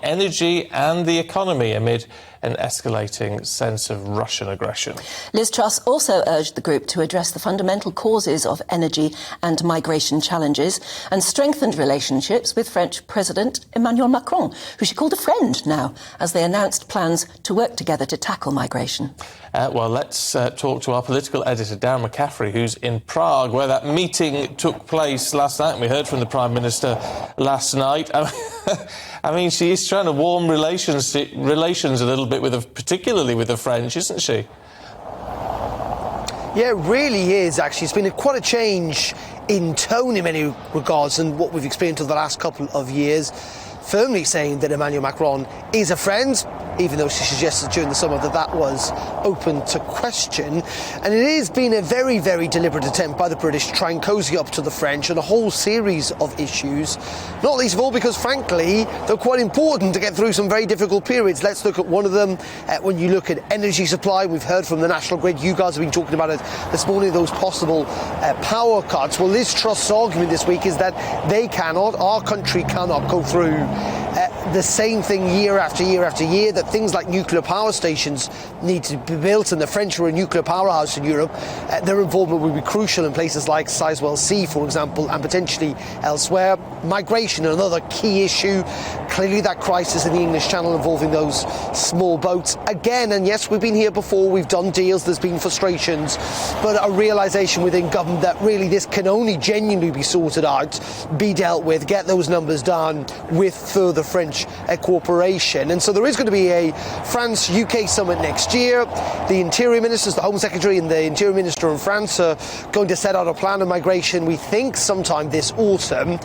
energy and the economy amid an escalating sense of Russian aggression. Liz Truss also urged the group to address the fundamental causes of energy and migration challenges and strengthened relationships with French President Emmanuel Macron, who she called a friend now, as they announced plans to work together to tackle migration. Well, let's talk to our political editor, Darren McCaffrey, who's in Prague, where that meeting took place last night. We heard from the Prime Minister last night. I mean, she is trying to warm relations a little bit, particularly with the French, isn't she? Yeah, it really is, actually. It's been quite a change in tone in many regards and what we've experienced over the last couple of years, firmly saying that Emmanuel Macron is a friend, even though she suggested during the summer that that was open to question. And it has been a very, very deliberate attempt by the British to try and cosy up to the French on a whole series of issues, not least of all because, frankly, they're quite important to get through some very difficult periods. Let's look at one of them. When you look at energy supply, we've heard from the National Grid. You guys have been talking about it this morning, those possible power cuts. Well, Liz Truss's argument this week is that our country cannot go through the same thing year after year after year, that things like nuclear power stations need to be built, and the French are a nuclear powerhouse in Europe. Their involvement will be crucial in places like Sizewell C, for example, and potentially elsewhere. Migration, another key issue. Clearly that crisis in the English Channel involving those small boats. Again, and yes, we've been here before, we've done deals, there's been frustrations, but a realisation within government that really this can only genuinely be sorted out, be dealt with, get those numbers down with further French cooperation. And so there is going to be a France-UK summit next year. The Interior Ministers, the Home Secretary and the Interior Minister in France are going to set out a plan of migration, we think, sometime this autumn.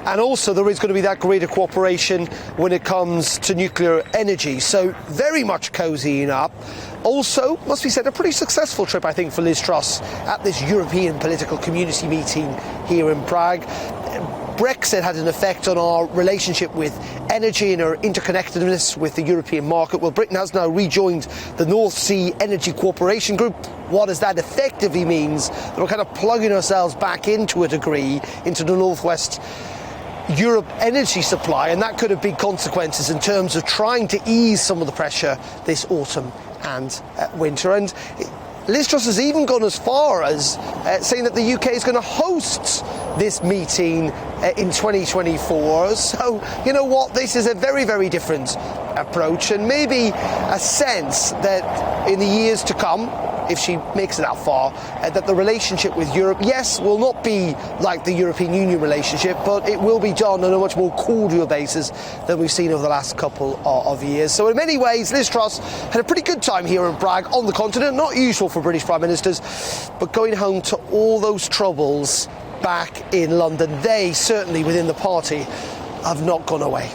And also there is going to be that greater cooperation when it comes to nuclear energy. So very much cosying up. Also, must be said, a pretty successful trip, I think, for Liz Truss at this European political community meeting here in Prague. Brexit had an effect on our relationship with energy and our interconnectedness with the European market. Well, Britain has now rejoined the North Sea Energy Cooperation Group. What does that effectively means? That we're kind of plugging ourselves back into a degree into the Northwest Europe energy supply, and that could have big consequences in terms of trying to ease some of the pressure this autumn and winter. And Liz Truss has even gone as far as saying that the UK is going to host this meeting in 2024. So, you know what, this is a very, very different approach, and maybe a sense that in the years to come, if she makes it that far, that the relationship with Europe, yes, will not be like the European Union relationship, but it will be done on a much more cordial basis than we've seen over the last couple of years. So in many ways, Liz Truss had a pretty good time here in Prague on the continent, not usual for British Prime Ministers, but going home to all those troubles back in London, they certainly within the party have not gone away.